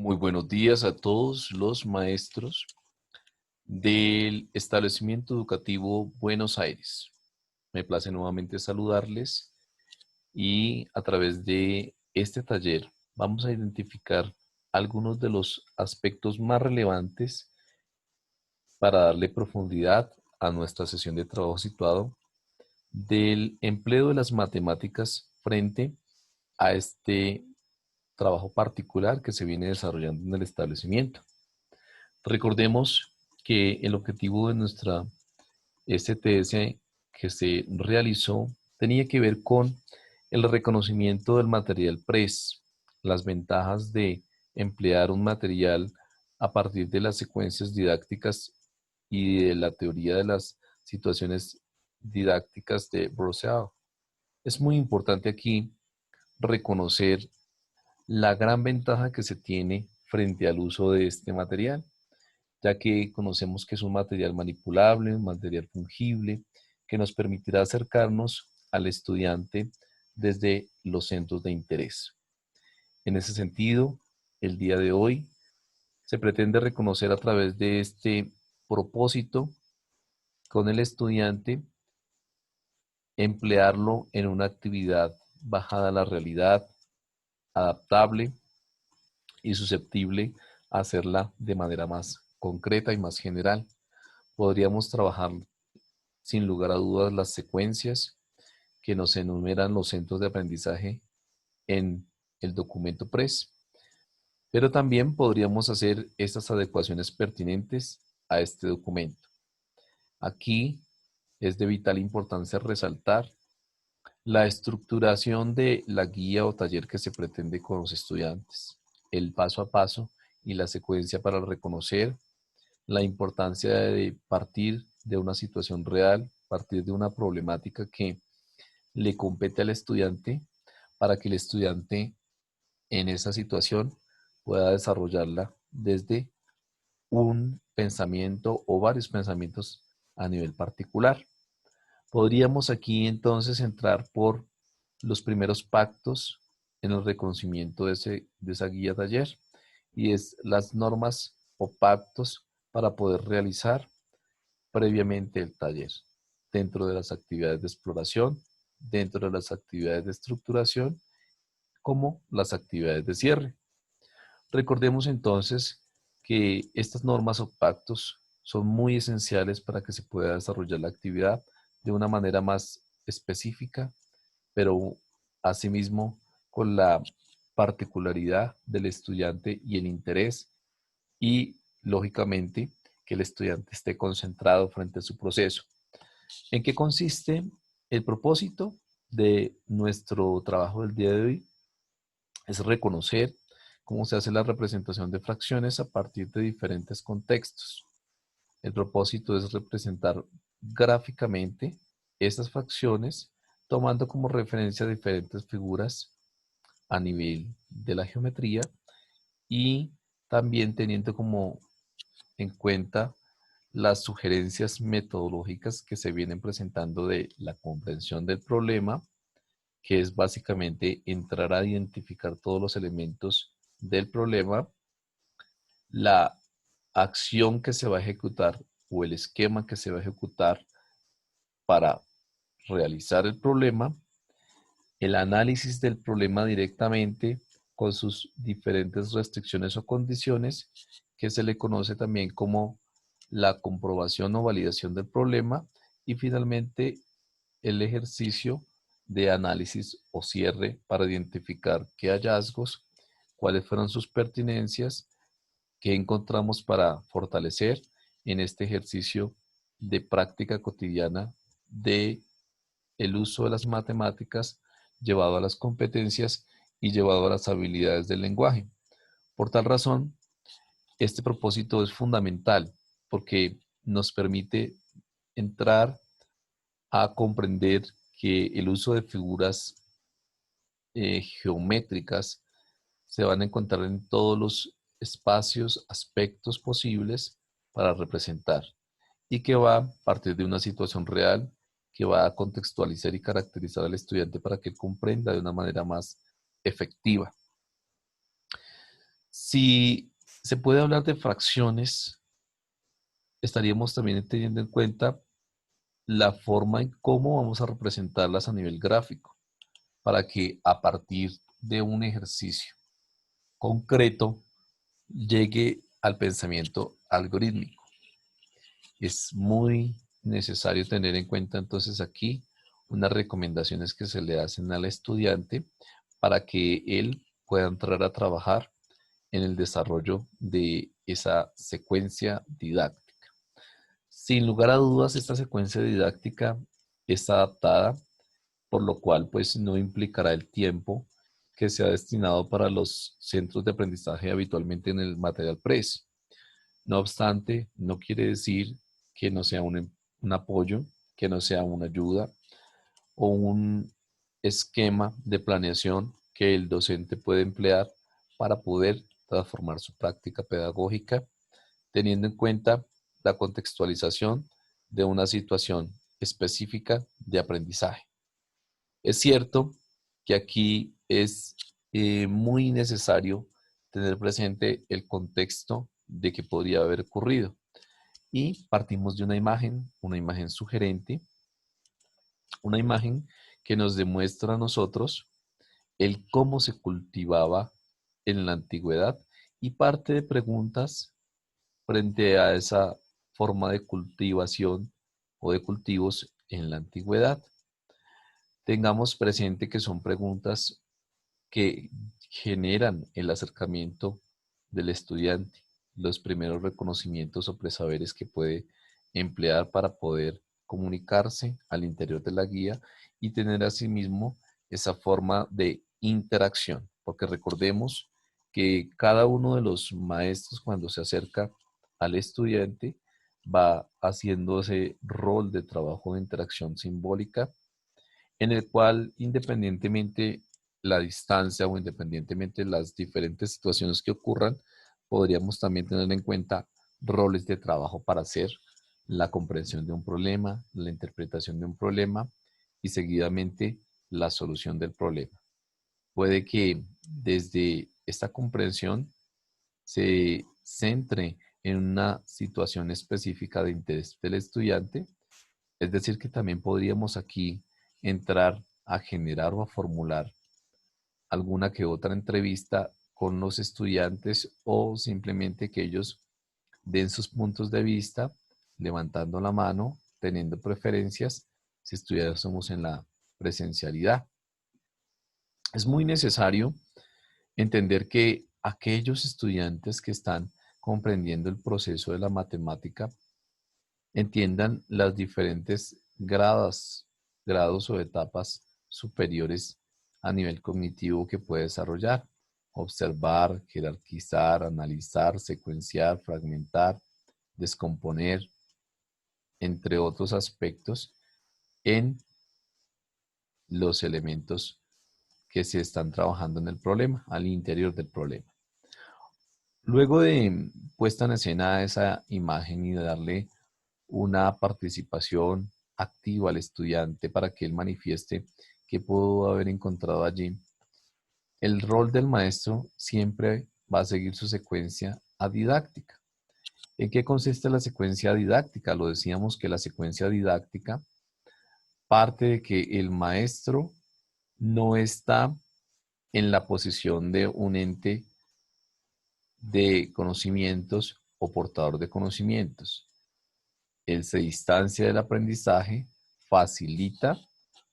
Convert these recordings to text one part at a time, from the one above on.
Muy buenos días a todos los maestros del establecimiento educativo Buenos Aires. Me place nuevamente saludarles y a través de este taller vamos a identificar algunos de los aspectos más relevantes para darle profundidad a nuestra sesión de trabajo situado del empleo de las matemáticas frente a este trabajo particular que se viene desarrollando en el establecimiento. Recordemos que el objetivo de nuestra STS que se realizó tenía que ver con el reconocimiento del material PRES, las ventajas de emplear un material a partir de las secuencias didácticas y de la teoría de las situaciones didácticas de Brosseau. Es muy importante aquí reconocer la gran ventaja que se tiene frente al uso de este material, ya que conocemos que es un material manipulable, un material fungible, que nos permitirá acercarnos al estudiante desde los centros de interés. En ese sentido, el día de hoy se pretende reconocer a través de este propósito con el estudiante, emplearlo en una actividad bajada a la realidad, adaptable y susceptible a hacerla de manera más concreta y más general. Podríamos trabajar sin lugar a dudas las secuencias que nos enumeran los centros de aprendizaje en el documento PRES, pero también podríamos hacer estas adecuaciones pertinentes a este documento. Aquí es de vital importancia resaltar la estructuración de la guía o taller que se pretende con los estudiantes, el paso a paso y la secuencia para reconocer la importancia de partir de una situación real, partir de una problemática que le compete al estudiante para que el estudiante en esa situación pueda desarrollarla desde un pensamiento o varios pensamientos a nivel particular. Podríamos aquí entonces entrar por los primeros pactos en el reconocimiento de esa guía taller, y es las normas o pactos para poder realizar previamente el taller, dentro de las actividades de exploración, dentro de las actividades de estructuración, como las actividades de cierre. Recordemos entonces que estas normas o pactos son muy esenciales para que se pueda desarrollar la actividad de una manera más específica, pero asimismo con la particularidad del estudiante y el interés, y lógicamente que el estudiante esté concentrado frente a su proceso. ¿En qué consiste el propósito de nuestro trabajo del día de hoy? Es reconocer cómo se hace la representación de fracciones a partir de diferentes contextos. El propósito es representar gráficamente estas fracciones tomando como referencia diferentes figuras a nivel de la geometría, y también teniendo como en cuenta las sugerencias metodológicas que se vienen presentando de la comprensión del problema, que es básicamente entrar a identificar todos los elementos del problema, la acción que se va a ejecutar o el esquema que se va a ejecutar para realizar el problema, el análisis del problema directamente con sus diferentes restricciones o condiciones, que se le conoce también como la comprobación o validación del problema, y finalmente el ejercicio de análisis o cierre para identificar qué hallazgos, cuáles fueron sus pertinencias, qué encontramos para fortalecer en este ejercicio de práctica cotidiana de el uso de las matemáticas llevado a las competencias y llevado a las habilidades del lenguaje. Por tal razón, este propósito es fundamental porque nos permite entrar a comprender que el uso de figuras geométricas se van a encontrar en todos los espacios, aspectos posibles para representar, y que va a partir de una situación real que va a contextualizar y caracterizar al estudiante para que comprenda de una manera más efectiva. Si se puede hablar de fracciones, estaríamos también teniendo en cuenta la forma en cómo vamos a representarlas a nivel gráfico, para que a partir de un ejercicio concreto llegue al pensamiento algorítmico. Es muy necesario tener en cuenta entonces aquí unas recomendaciones que se le hacen al estudiante para que él pueda entrar a trabajar en el desarrollo de esa secuencia didáctica. Sin lugar a dudas, esta secuencia didáctica está adaptada, por lo cual pues no implicará el tiempo que se ha destinado para los centros de aprendizaje habitualmente en el material PRES. No obstante, no quiere decir que no sea un apoyo, que no sea una ayuda o un esquema de planeación que el docente puede emplear para poder transformar su práctica pedagógica, teniendo en cuenta la contextualización de una situación específica de aprendizaje. Es cierto que aquí es muy necesario tener presente el contexto de que podría haber ocurrido. Y partimos de una imagen sugerente, una imagen que nos demuestra a nosotros el cómo se cultivaba en la antigüedad y parte de preguntas frente a esa forma de cultivación o de cultivos en la antigüedad. Tengamos presente que son preguntas que generan el acercamiento del estudiante, los primeros reconocimientos o presaberes que puede emplear para poder comunicarse al interior de la guía y tener asimismo esa forma de interacción, porque recordemos que cada uno de los maestros cuando se acerca al estudiante va haciendo ese rol de trabajo de interacción simbólica en el cual independientemente la distancia o independientemente las diferentes situaciones que ocurran, podríamos también tener en cuenta roles de trabajo para hacer la comprensión de un problema, la interpretación de un problema y seguidamente la solución del problema. Puede que desde esta comprensión se centre en una situación específica de interés del estudiante, es decir, que también podríamos aquí entrar a generar o a formular alguna que otra entrevista con los estudiantes o simplemente que ellos den sus puntos de vista, levantando la mano, teniendo preferencias, si estuviésemos en la presencialidad. Es muy necesario entender que aquellos estudiantes que están comprendiendo el proceso de la matemática entiendan las diferentes grados o etapas superiores a nivel cognitivo que puede desarrollar. Observar, jerarquizar, analizar, secuenciar, fragmentar, descomponer, entre otros aspectos, en los elementos que se están trabajando en el problema, al interior del problema. Luego de puesta en escena esa imagen y de darle una participación activa al estudiante para que él manifieste qué pudo haber encontrado allí, el rol del maestro siempre va a seguir su secuencia didáctica. ¿En qué consiste la secuencia didáctica? Lo decíamos que la secuencia didáctica parte de que el maestro no está en la posición de un ente de conocimientos o portador de conocimientos. Él se distancia del aprendizaje, facilita,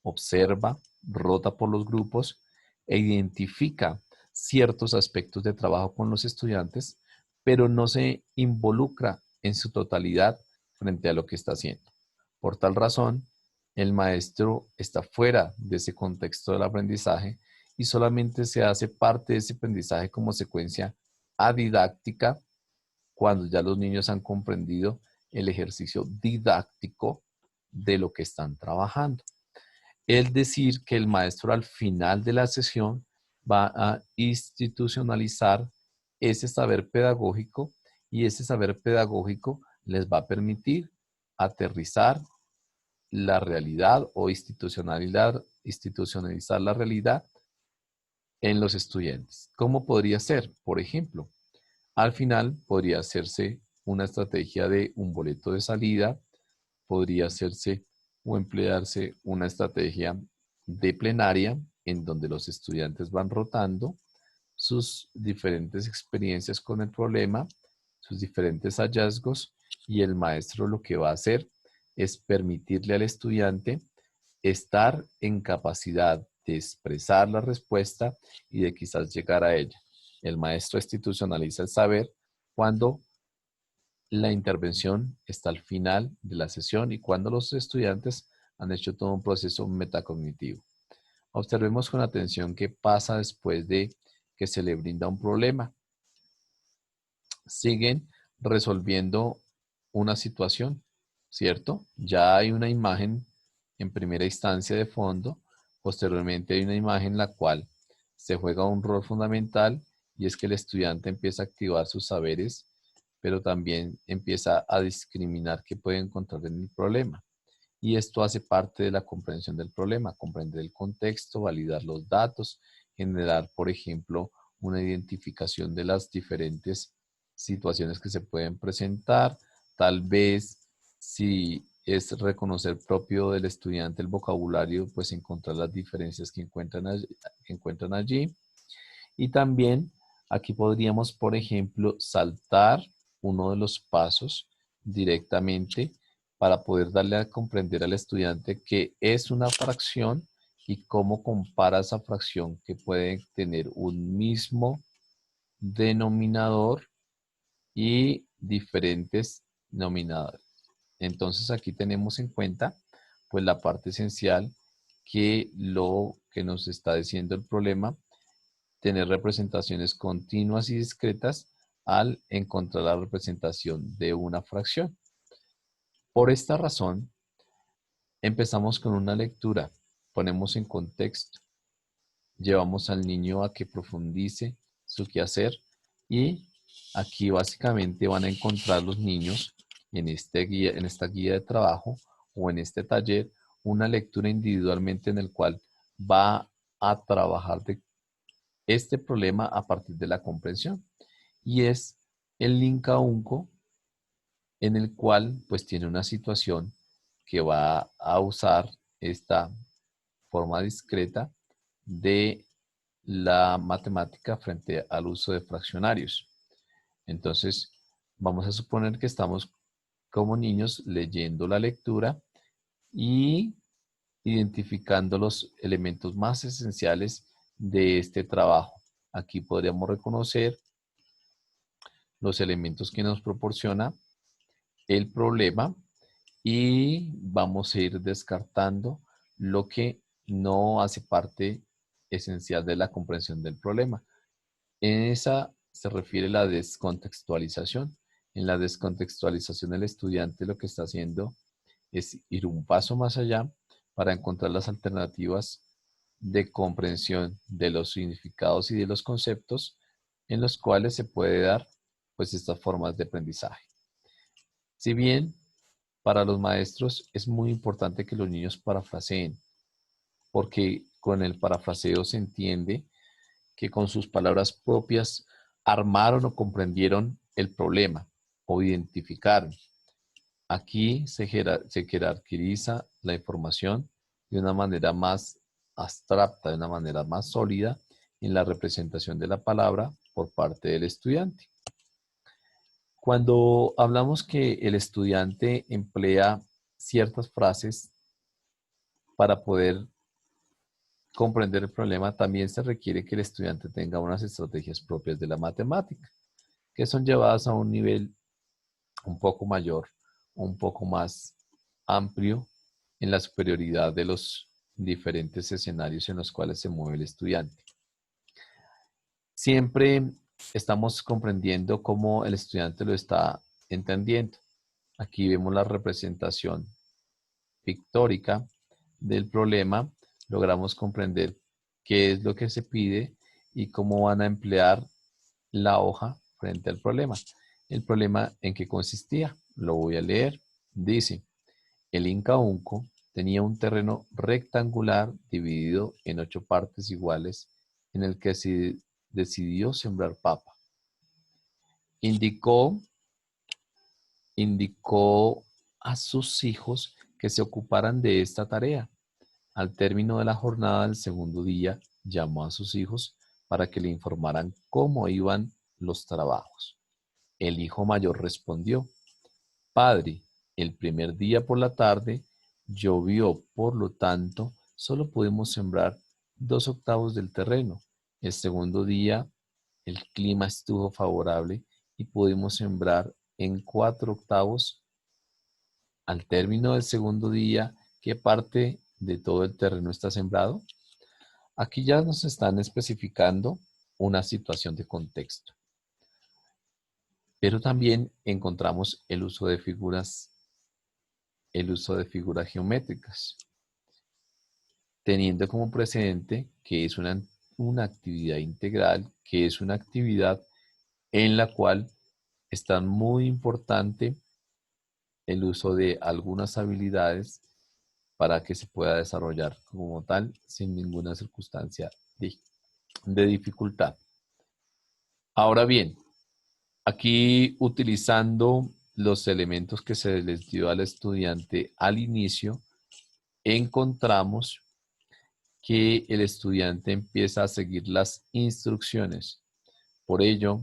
observa, rota por los grupos e identifica ciertos aspectos de trabajo con los estudiantes, pero no se involucra en su totalidad frente a lo que está haciendo. Por tal razón, el maestro está fuera de ese contexto del aprendizaje y solamente se hace parte de ese aprendizaje como secuencia adidáctica cuando ya los niños han comprendido el ejercicio didáctico de lo que están trabajando. Es decir, que el maestro al final de la sesión va a institucionalizar ese saber pedagógico y ese saber pedagógico les va a permitir aterrizar la realidad o institucionalizar la realidad en los estudiantes. ¿Cómo podría ser? Por ejemplo, Al final podría hacerse una estrategia de un boleto de salida, podría hacerse o emplearse una estrategia de plenaria en donde los estudiantes van rotando sus diferentes experiencias con el problema, sus diferentes hallazgos, y el maestro lo que va a hacer es permitirle al estudiante estar en capacidad de expresar la respuesta y de quizás llegar a ella. El maestro institucionaliza el saber cuando la intervención está al final de la sesión y cuando los estudiantes han hecho todo un proceso metacognitivo. Observemos con atención qué pasa después de que se le brinda un problema. Siguen resolviendo una situación, ¿cierto? Ya hay una imagen en primera instancia de fondo, posteriormente hay una imagen en la cual se juega un rol fundamental y es que el estudiante empieza a activar sus saberes, pero también empieza a discriminar qué puede encontrar en el problema. Y esto hace parte de la comprensión del problema, comprender el contexto, validar los datos, generar, por ejemplo, una identificación de las diferentes situaciones que se pueden presentar, tal vez si es reconocer propio del estudiante el vocabulario, pues encontrar las diferencias que encuentran allí. Y también aquí podríamos, por ejemplo, saltar uno de los pasos directamente para poder darle a comprender al estudiante qué es una fracción y cómo compara esa fracción que puede tener un mismo denominador y diferentes denominadores. Entonces aquí tenemos en cuenta pues la parte esencial que lo que nos está diciendo el problema, tener representaciones continuas y discretas al encontrar la representación de una fracción. Por esta razón, empezamos con una lectura, ponemos en contexto, llevamos al niño a que profundice su quehacer y aquí básicamente van a encontrar los niños en esta guía de trabajo o en este taller una lectura individualmente en el cual va a trabajar de este problema a partir de la comprensión y es el Linkaunco en el cual pues tiene una situación que va a usar esta forma discreta de la matemática frente al uso de fraccionarios. Entonces, vamos a suponer que estamos como niños leyendo la lectura y identificando los elementos más esenciales de este trabajo. Aquí podríamos reconocer los elementos que nos proporciona el problema y vamos a ir descartando lo que no hace parte esencial de la comprensión del problema. En esa se refiere la descontextualización. En la descontextualización el estudiante lo que está haciendo es ir un paso más allá para encontrar las alternativas de comprensión de los significados y de los conceptos en los cuales se puede dar pues estas formas de aprendizaje. Si bien para los maestros es muy importante que los niños parafraseen, porque con el parafraseo se entiende que con sus palabras propias armaron o comprendieron el problema o identificaron. Aquí se jerarquiza la información de una manera más abstracta, de una manera más sólida en la representación de la palabra por parte del estudiante. Cuando hablamos que el estudiante emplea ciertas frases para poder comprender el problema, también se requiere que el estudiante tenga unas estrategias propias de la matemática, que son llevadas a un nivel un poco mayor, un poco más amplio en la superioridad de los diferentes escenarios en los cuales se mueve el estudiante. Siempre estamos comprendiendo cómo el estudiante lo está entendiendo. Aquí vemos la representación pictórica del problema, logramos comprender qué es lo que se pide y cómo van a emplear la hoja frente al problema. El problema en qué consistía, lo voy a leer. Dice, el Inca Unco tenía un terreno rectangular dividido en 8 partes iguales en el que se decidió sembrar papa. Indicó, indicó a sus hijos que se ocuparan de esta tarea. Al término de la jornada del segundo día, llamó a sus hijos para que le informaran cómo iban los trabajos. El hijo mayor respondió: Padre, el primer día por la tarde llovió, por lo tanto, solo pudimos sembrar 2/8 del terreno. El segundo día, el clima estuvo favorable y pudimos sembrar en 4/8. Al término del segundo día, ¿qué parte de todo el terreno está sembrado? Aquí ya nos están especificando una situación de contexto, pero también encontramos el uso de figuras geométricas, teniendo como precedente que es una actividad integral, que es una actividad en la cual está muy importante el uso de algunas habilidades para que se pueda desarrollar como tal sin ninguna circunstancia de dificultad. Ahora bien, aquí utilizando los elementos que se les dio al estudiante al inicio, encontramos que el estudiante empieza a seguir las instrucciones. Por ello,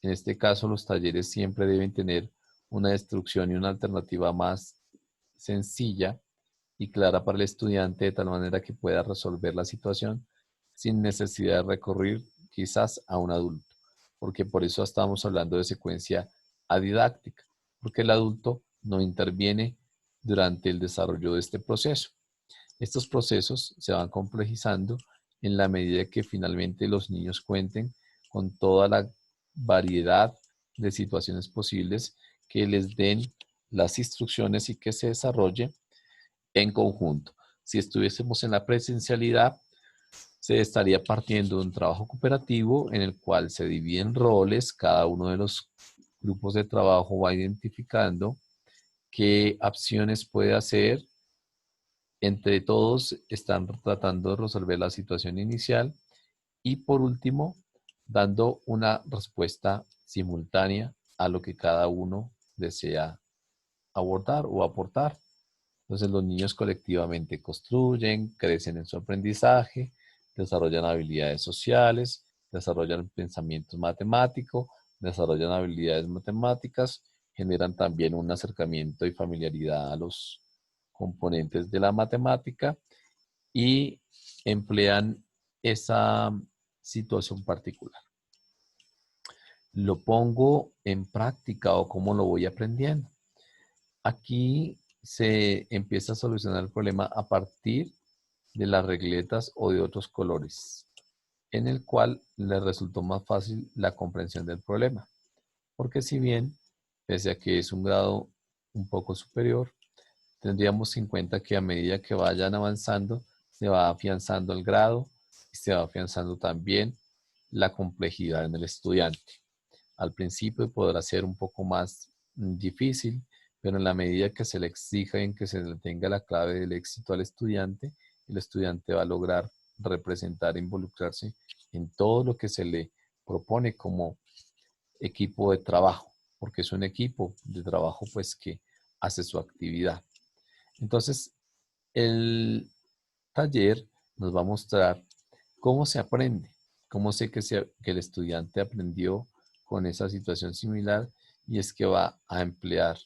en este caso, los talleres siempre deben tener una instrucción y una alternativa más sencilla y clara para el estudiante, de tal manera que pueda resolver la situación sin necesidad de recurrir quizás a un adulto, porque por eso estamos hablando de secuencia adidáctica, porque el adulto no interviene durante el desarrollo de este proceso. Estos procesos se van complejizando en la medida que finalmente los niños cuenten con toda la variedad de situaciones posibles que les den las instrucciones y que se desarrolle en conjunto. Si estuviésemos en la presencialidad, se estaría partiendo de un trabajo cooperativo en el cual se dividen roles, cada uno de los grupos de trabajo va identificando qué acciones puede hacer, entre todos están tratando de resolver la situación inicial y por último, dando una respuesta simultánea a lo que cada uno desea abordar o aportar. Entonces los niños colectivamente construyen, crecen en su aprendizaje, desarrollan habilidades sociales, desarrollan pensamiento matemático, desarrollan habilidades matemáticas, generan también un acercamiento y familiaridad a los componentes de la matemática y emplean esa situación particular. Lo pongo en práctica o cómo lo voy aprendiendo. Aquí se empieza a solucionar el problema a partir de las regletas o de otros colores, en el cual le resultó más fácil la comprensión del problema. Porque si bien, pese a que es un grado un poco superior, tendríamos en cuenta que a medida que vayan avanzando, se va afianzando el grado y se va afianzando también la complejidad en el estudiante. Al principio podrá ser un poco más difícil, pero en la medida que se le exija y en que se le tenga la clave del éxito al estudiante, el estudiante va a lograr representar e involucrarse en todo lo que se le propone como equipo de trabajo, porque es un equipo de trabajo pues que hace su actividad. Entonces, el taller nos va a mostrar cómo se aprende, cómo sé que el estudiante aprendió con esa situación similar y es que va a emplear,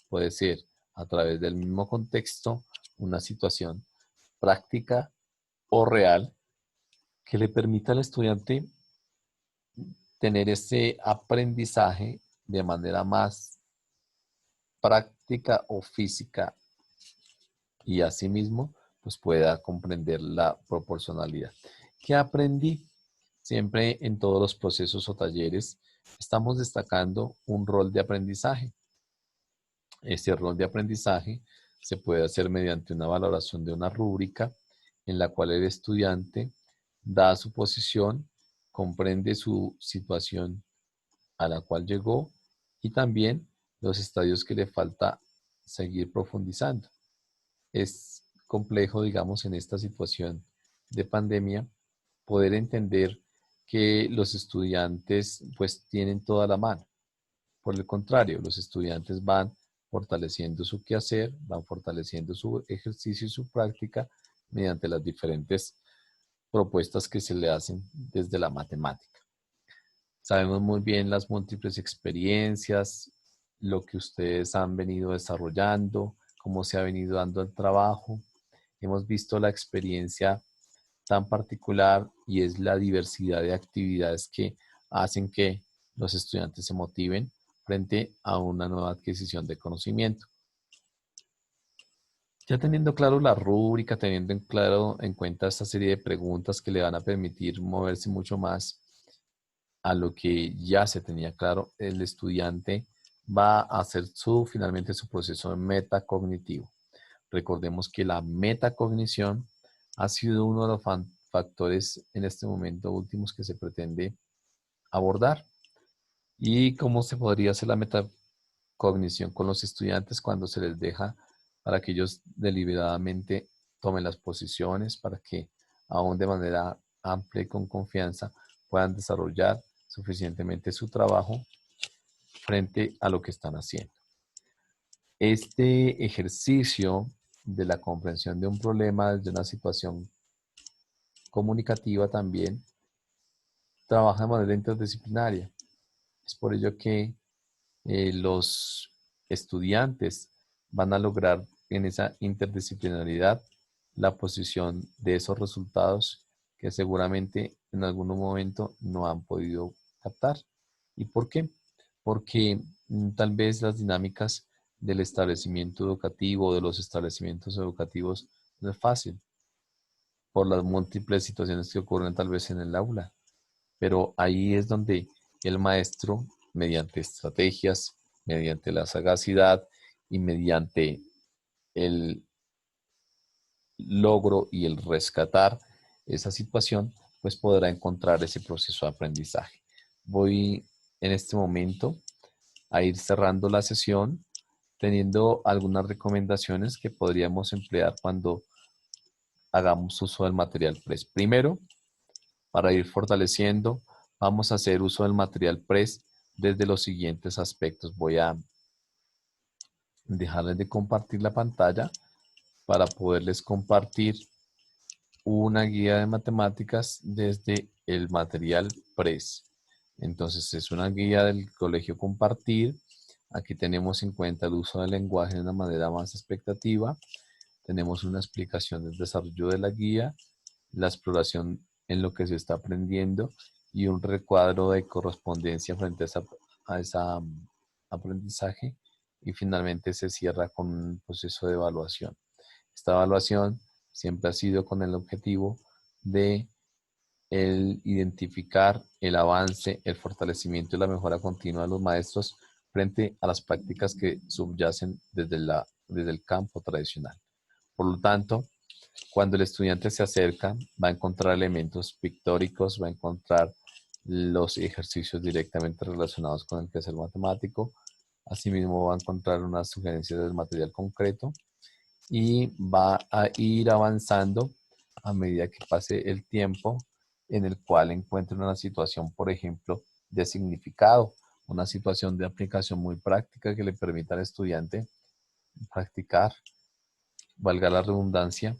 puede ser a través del mismo contexto, una situación práctica o real que le permita al estudiante tener ese aprendizaje de manera más práctica o física y asimismo pues pueda comprender la proporcionalidad. ¿Qué aprendí? Siempre en todos los procesos o talleres estamos destacando un rol de aprendizaje. Este rol de aprendizaje se puede hacer mediante una valoración de una rúbrica en la cual el estudiante da su posición, comprende su situación a la cual llegó y también los estadios que le falta seguir profundizando. Es complejo, digamos, en esta situación de pandemia, poder entender que los estudiantes pues tienen toda la mano. Por el contrario, los estudiantes van fortaleciendo su quehacer, van fortaleciendo su ejercicio y su práctica mediante las diferentes propuestas que se le hacen desde la matemática. Sabemos muy bien las múltiples experiencias, lo que ustedes han venido desarrollando, cómo se ha venido dando el trabajo. Hemos visto la experiencia tan particular y es la diversidad de actividades que hacen que los estudiantes se motiven frente a una nueva adquisición de conocimiento. Ya teniendo claro la rúbrica, teniendo en cuenta esta serie de preguntas que le van a permitir moverse mucho más a lo que ya se tenía claro, el estudiante va a hacer finalmente su proceso de metacognitivo. Recordemos que la metacognición ha sido uno de los factores en este momento últimos que se pretende abordar. ¿Y cómo se podría hacer la metacognición con los estudiantes cuando se les deja para que ellos deliberadamente tomen las posiciones, para que aún de manera amplia y con confianza puedan desarrollar suficientemente su trabajo frente a lo que están haciendo? Este ejercicio de la comprensión de un problema desde una situación comunicativa también trabaja de manera interdisciplinaria. Es por ello que los estudiantes van a lograr en esa interdisciplinaridad la posición de esos resultados que seguramente en algún momento no han podido captar. ¿Y por qué? Porque tal vez las dinámicas del establecimiento educativo o de los establecimientos educativos no es fácil por las múltiples situaciones que ocurren tal vez en el aula. Pero ahí es donde el maestro, mediante estrategias, mediante la sagacidad y mediante el logro y el rescatar esa situación, pues podrá encontrar ese proceso de aprendizaje. Voy en este momento a ir cerrando la sesión teniendo algunas recomendaciones que podríamos emplear cuando hagamos uso del material PRES. Primero, para ir fortaleciendo, vamos a hacer uso del material PRES desde los siguientes aspectos. Voy a dejarles de compartir la pantalla para poderles compartir una guía de matemáticas desde el material PRES. Entonces es una guía del Colegio Compartir. Aquí tenemos en cuenta el uso del lenguaje de una manera más expectativa. Tenemos una explicación del desarrollo de la guía, la exploración en lo que se está aprendiendo y un recuadro de correspondencia frente a esa aprendizaje. Y finalmente se cierra con un proceso de evaluación. Esta evaluación siempre ha sido con el objetivo de el identificar el avance, el fortalecimiento y la mejora continua de los maestros frente a las prácticas que subyacen desde el campo tradicional. Por lo tanto, cuando el estudiante se acerca, va a encontrar elementos pictóricos, va a encontrar los ejercicios directamente relacionados con el quehacer matemático. Asimismo, va a encontrar unas sugerencias del material concreto y va a ir avanzando a medida que pase el tiempo en el cual encuentre una situación, por ejemplo, de significado, una situación de aplicación muy práctica que le permita al estudiante practicar, valga la redundancia,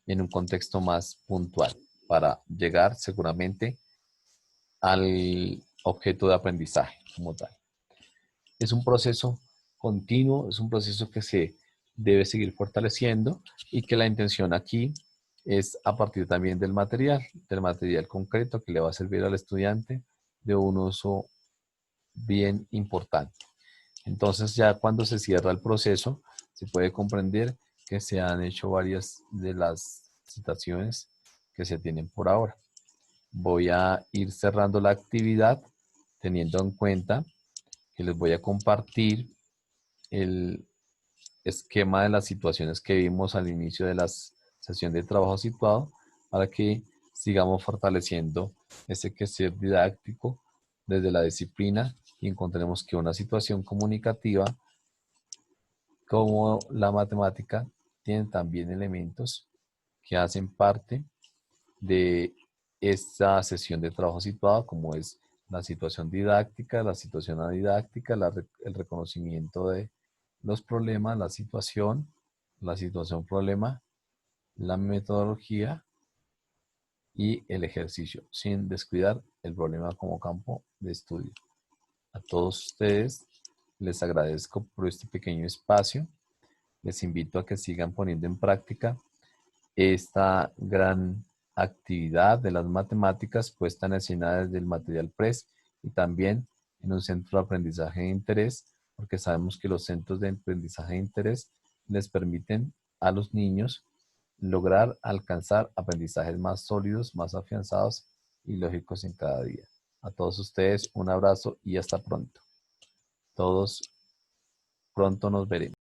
en un contexto más puntual para llegar seguramente al objeto de aprendizaje como tal. Es un proceso continuo, es un proceso que se debe seguir fortaleciendo y que la intención aquí es a partir también del material concreto que le va a servir al estudiante de un uso bien importante. Entonces ya cuando se cierra el proceso, se puede comprender que se han hecho varias de las citaciones que se tienen por ahora. Voy a ir cerrando la actividad teniendo en cuenta que les voy a compartir el esquema de las situaciones que vimos al inicio de la sesión de trabajo situado para que sigamos fortaleciendo ese quehacer didáctico desde la disciplina y encontremos que una situación comunicativa como la matemática tiene también elementos que hacen parte de esta sesión de trabajo situado, como es la situación didáctica, la situación adidáctica, el reconocimiento de los problemas, la situación problema, la metodología y el ejercicio, sin descuidar el problema como campo de estudio. A todos ustedes les agradezco por este pequeño espacio. Les invito a que sigan poniendo en práctica esta gran actividad de las matemáticas puesta en escena desde el material PRES y también en un centro de aprendizaje de interés, porque sabemos que los centros de aprendizaje de interés les permiten a los niños lograr alcanzar aprendizajes más sólidos, más afianzados y lógicos en cada día. A todos ustedes un abrazo y hasta pronto. Todos pronto nos veremos.